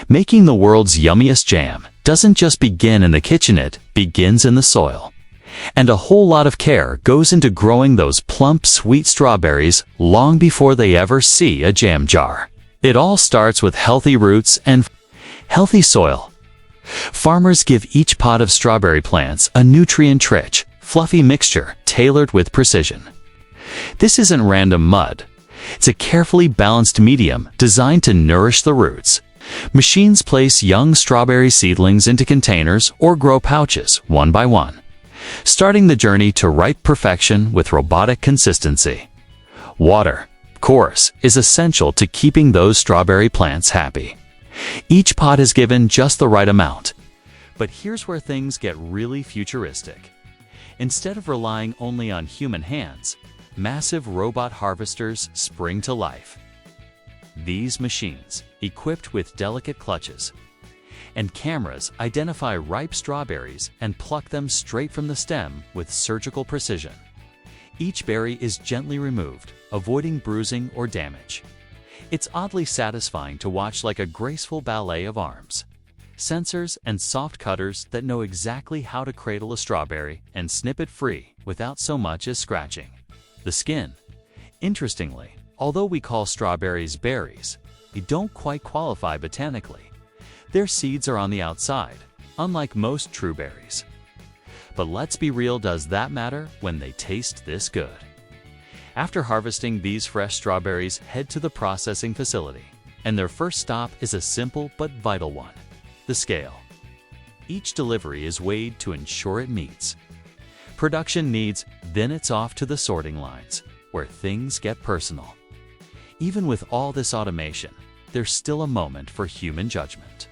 Making the world's yummiest jam doesn't just begin in the kitchen, it begins in the soil. And a whole lot of care goes into growing those plump, sweet strawberries long before they ever see a jam jar. It all starts with healthy roots and healthy soil. Farmers give each pod of strawberry plants a nutrient-rich, fluffy mixture tailored with precision. This isn't random mud. It's a carefully balanced medium designed to nourish the roots. Machines place young strawberry seedlings into containers or grow pouches one by one, starting the journey to ripe perfection with robotic consistency. Water, of course, is essential to keeping those strawberry plants happy. Each pod is given just the right amount. But here's where things get really futuristic. Instead of relying only on human hands, massive robot harvesters spring to life. These machines, equipped with delicate clutches and cameras, identify ripe strawberries and pluck them straight from the stem with surgical precision. Each berry is gently removed, avoiding bruising or damage. It's oddly satisfying to watch, like a graceful ballet of arms, sensors, and soft cutters that know exactly how to cradle a strawberry and snip it free without so much as scratching the skin. Interestingly, although we call strawberries berries, they don't quite qualify botanically. Their seeds are on the outside, unlike most true berries. But let's be real, does that matter when they taste this good? After harvesting, these fresh strawberries head to the processing facility, and their first stop is a simple but vital one: the scale. Each delivery is weighed to ensure it meets production needs, then it's off to the sorting lines, where things get personal. Even with all this automation, there's still a moment for human judgment.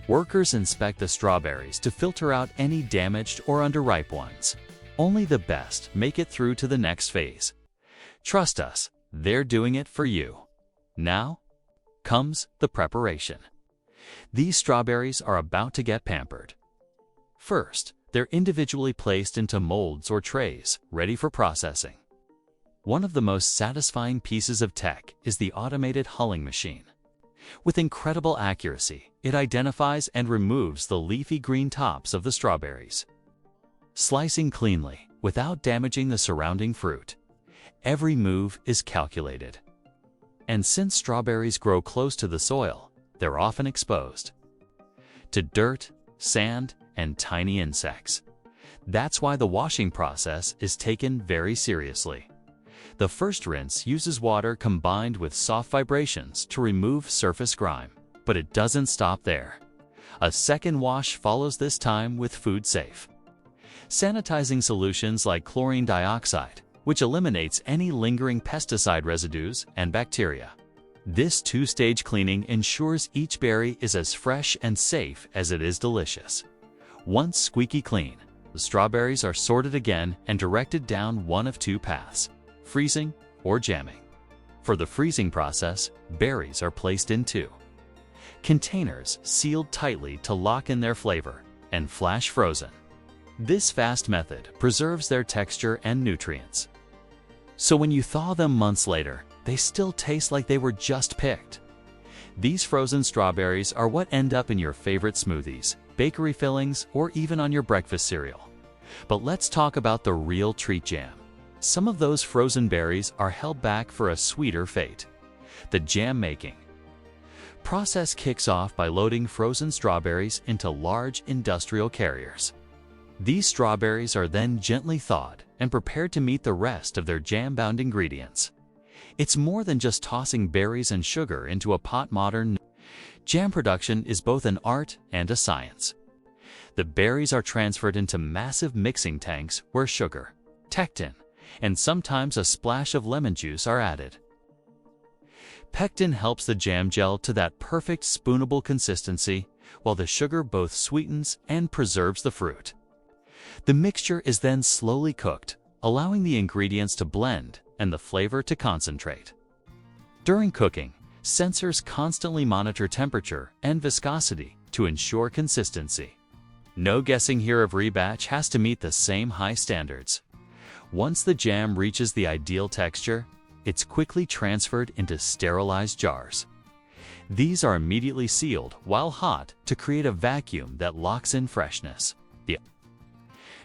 Workers inspect the strawberries to filter out any damaged or underripe ones. Only the best make it through to the next phase. Trust us, they're doing it for you. Now comes the preparation. These strawberries are about to get pampered. First, they're individually placed into molds or trays, ready for processing. One of the most satisfying pieces of tech is the automated hulling machine. With incredible accuracy, it identifies and removes the leafy green tops of the strawberries, slicing cleanly without damaging the surrounding fruit. Every move is calculated. And since strawberries grow close to the soil, they're often exposed to dirt, sand, and tiny insects. That's why the washing process is taken very seriously. The first rinse uses water combined with soft vibrations to remove surface grime, but it doesn't stop there. A second wash follows, this time with food-safe sanitizing solutions like chlorine dioxide, which eliminates any lingering pesticide residues and bacteria. This two-stage cleaning ensures each berry is as fresh and safe as it is delicious. Once squeaky clean, the strawberries are sorted again and directed down one of two paths: freezing or jamming. For the freezing process, berries are placed into containers sealed tightly to lock in their flavor, and flash frozen. This fast method preserves their texture and nutrients. So when you thaw them months later, they still taste like they were just picked. These frozen strawberries are what end up in your favorite smoothies, bakery fillings, or even on your breakfast cereal. But let's talk about the real treat: jam. Some of those frozen berries are held back for a sweeter fate. The jam making process kicks off by loading frozen strawberries into large industrial carriers. These strawberries are then gently thawed and prepared to meet the rest of their jam-bound ingredients. It's more than just tossing berries and sugar into a pot. Modern jam production is both an art and a science. The berries are transferred into massive mixing tanks where sugar, pectin, and sometimes a splash of lemon juice are added. Pectin helps the jam gel to that perfect spoonable consistency, while the sugar both sweetens and preserves the fruit. The mixture is then slowly cooked, allowing the ingredients to blend and the flavor to concentrate. During cooking, sensors constantly monitor temperature and viscosity to ensure consistency. No guessing here, every batch has to meet the same high standards. Once the jam reaches the ideal texture, it's quickly transferred into sterilized jars. These are immediately sealed while hot to create a vacuum that locks in freshness. The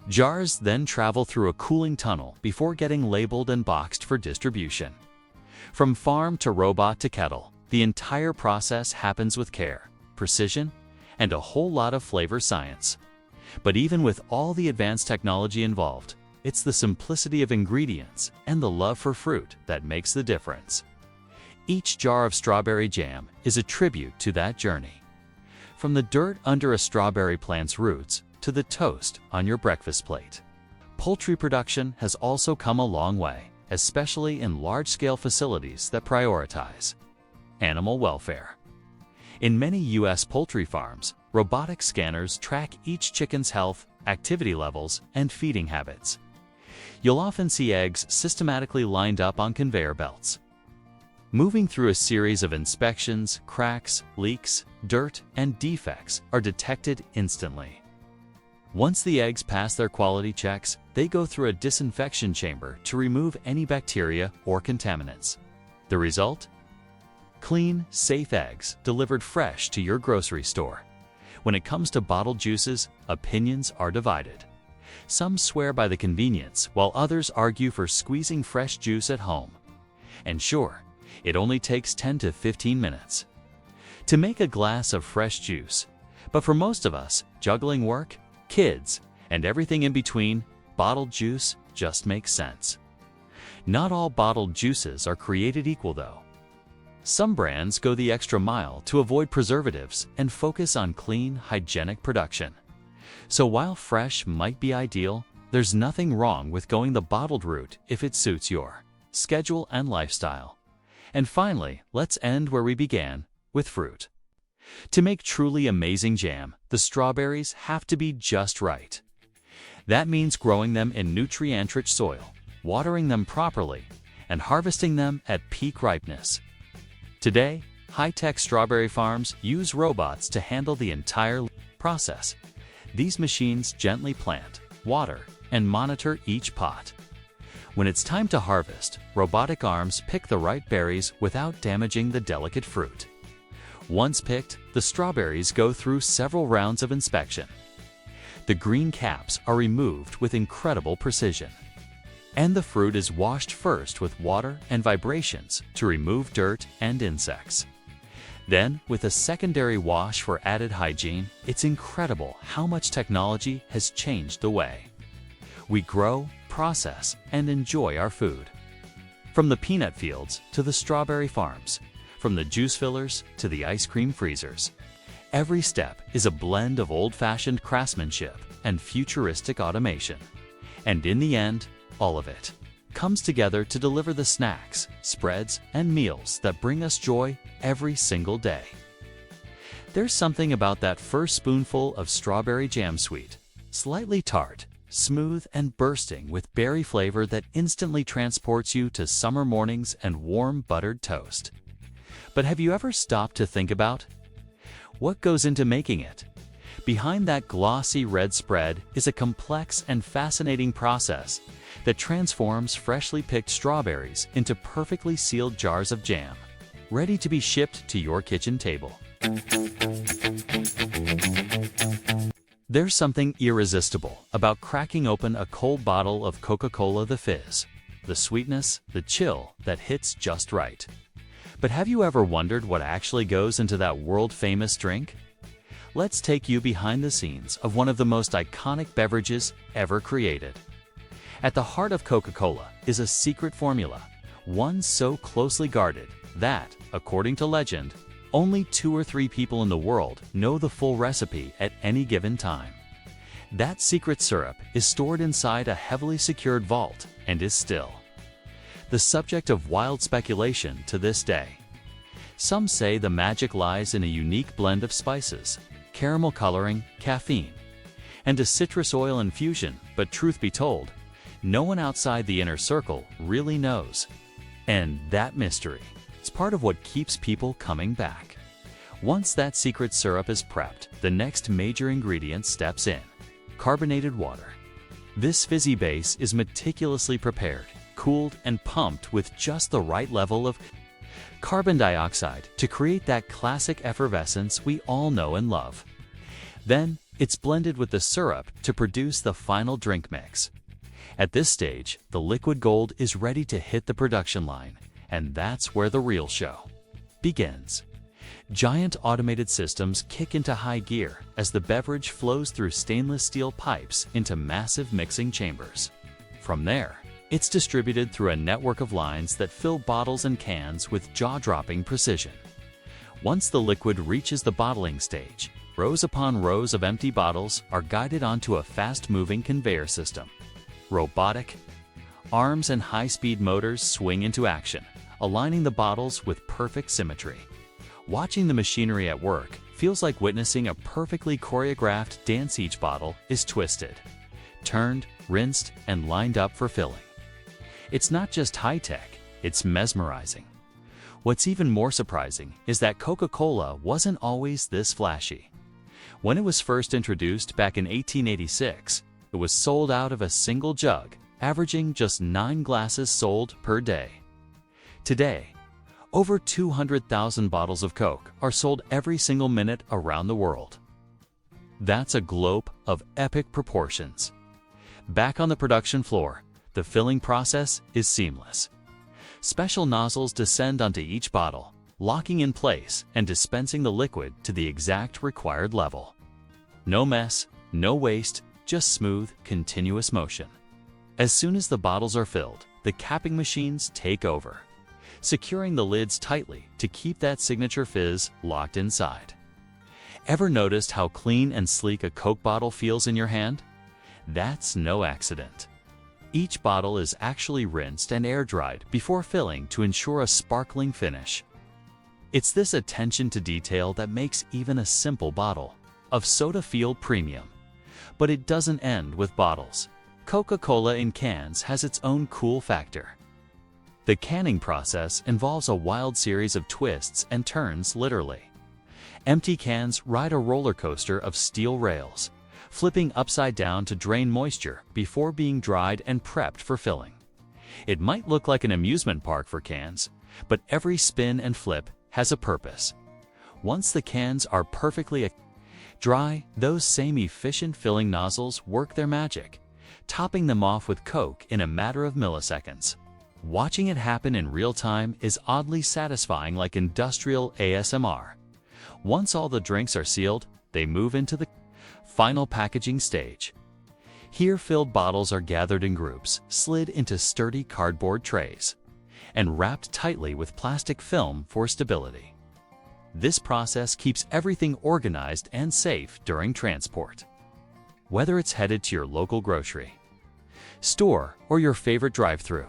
jars then travel through a cooling tunnel before getting labeled and boxed for distribution. From farm to robot to kettle, the entire process happens with care, precision, and a whole lot of flavor science. But even with all the advanced technology involved, it's the simplicity of ingredients and the love for fruit that makes the difference. Each jar of strawberry jam is a tribute to that journey. From the dirt under a strawberry plant's roots to the toast on your breakfast plate. Poultry production has also come a long way, especially in large-scale facilities that prioritize animal welfare. In many U.S. poultry farms, robotic scanners track each chicken's health, activity levels, and feeding habits. You'll often see eggs systematically lined up on conveyor belts. Moving through a series of inspections, cracks, leaks, dirt, and defects are detected instantly. Once the eggs pass their quality checks, they go through a disinfection chamber to remove any bacteria or contaminants. The result? Clean, safe eggs delivered fresh to your grocery store. When it comes to bottled juices, opinions are divided. Some swear by the convenience, while others argue for squeezing fresh juice at home. And sure, it only takes 10 to 15 minutes to make a glass of fresh juice. But for most of us, juggling work, kids, and everything in between, bottled juice just makes sense. Not all bottled juices are created equal, though. Some brands go the extra mile to avoid preservatives and focus on clean, hygienic production. So while fresh might be ideal, there's nothing wrong with going the bottled route if it suits your schedule and lifestyle. And finally, let's end where we began, with fruit. To make truly amazing jam, the strawberries have to be just right. That means growing them in nutrient-rich soil, watering them properly, and harvesting them at peak ripeness. Today, high-tech strawberry farms use robots to handle the entire process. These machines gently plant, water, and monitor each pot. When it's time to harvest, robotic arms pick the right berries without damaging the delicate fruit. Once picked, the strawberries go through several rounds of inspection. The green caps are removed with incredible precision. And the fruit is washed first with water and vibrations to remove dirt and insects. Then, with a secondary wash for added hygiene, it's incredible how much technology has changed the way we grow, process, and enjoy our food. From the peanut fields to the strawberry farms, from the juice fillers to the ice cream freezers, every step is a blend of old-fashioned craftsmanship and futuristic automation. And in the end, all of it comes together to deliver the snacks, spreads, and meals that bring us joy every single day. There's something about that first spoonful of strawberry jam, sweet, slightly tart, smooth, and bursting with berry flavor that instantly transports you to summer mornings and warm buttered toast. But have you ever stopped to think about what goes into making it? Behind that glossy red spread is a complex and fascinating process that transforms freshly picked strawberries into perfectly sealed jars of jam, ready to be shipped to your kitchen table. There's something irresistible about cracking open a cold bottle of Coca-Cola the Fizz. The sweetness, the chill that hits just right. But have you ever wondered what actually goes into that world-famous drink? Let's take you behind the scenes of one of the most iconic beverages ever created. At the heart of Coca-Cola is a secret formula, one so closely guarded that, according to legend, only 2 or 3 people in the world know the full recipe at any given time. That secret syrup is stored inside a heavily secured vault and is still the subject of wild speculation to this day. Some say the magic lies in a unique blend of spices, caramel coloring, caffeine, and a citrus oil infusion, but truth be told, no one outside the inner circle really knows. And that mystery is part of what keeps people coming back. Once that secret syrup is prepped, the next major ingredient steps in: carbonated water. This fizzy base is meticulously prepared, cooled and pumped with just the right level of carbon dioxide to create that classic effervescence we all know and love. Then, it's blended with the syrup to produce the final drink mix. At this stage, the liquid gold is ready to hit the production line, and that's where the real show begins. Giant automated systems kick into high gear as the beverage flows through stainless steel pipes into massive mixing chambers. From there, it's distributed through a network of lines that fill bottles and cans with jaw-dropping precision. Once the liquid reaches the bottling stage, rows upon rows of empty bottles are guided onto a fast-moving conveyor system. Robotic arms and high-speed motors swing into action, aligning the bottles with perfect symmetry. Watching the machinery at work feels like witnessing a perfectly choreographed dance. Each bottle is twisted, turned, rinsed, and lined up for filling. It's not just high-tech, it's mesmerizing. What's even more surprising is that Coca-Cola wasn't always this flashy. When it was first introduced back in 1886, it was sold out of a single jug, averaging just 9 glasses sold per day. Today, over 200,000 bottles of Coke are sold every single minute around the world. That's a globe of epic proportions. Back on the production floor, the filling process is seamless. Special nozzles descend onto each bottle, locking in place and dispensing the liquid to the exact required level. No mess, no waste, just smooth, continuous motion. As soon as the bottles are filled, the capping machines take over, securing the lids tightly to keep that signature fizz locked inside. Ever noticed how clean and sleek a Coke bottle feels in your hand? That's no accident. Each bottle is actually rinsed and air-dried before filling to ensure a sparkling finish. It's this attention to detail that makes even a simple bottle of soda feel premium. But it doesn't end with bottles. Coca-Cola in cans has its own cool factor. The canning process involves a wild series of twists and turns, literally. Empty cans ride a roller coaster of steel rails, flipping upside down to drain moisture before being dried and prepped for filling. It might look like an amusement park for cans, but every spin and flip has a purpose. Once the cans are perfectly dry, those same efficient filling nozzles work their magic, topping them off with Coke in a matter of milliseconds. Watching it happen in real time is oddly satisfying, like industrial ASMR. Once all the drinks are sealed, they move into the final packaging stage. Here, filled bottles are gathered in groups, slid into sturdy cardboard trays, and wrapped tightly with plastic film for stability. This process keeps everything organized and safe during transport. Whether it's headed to your local grocery store or your favorite drive-thru,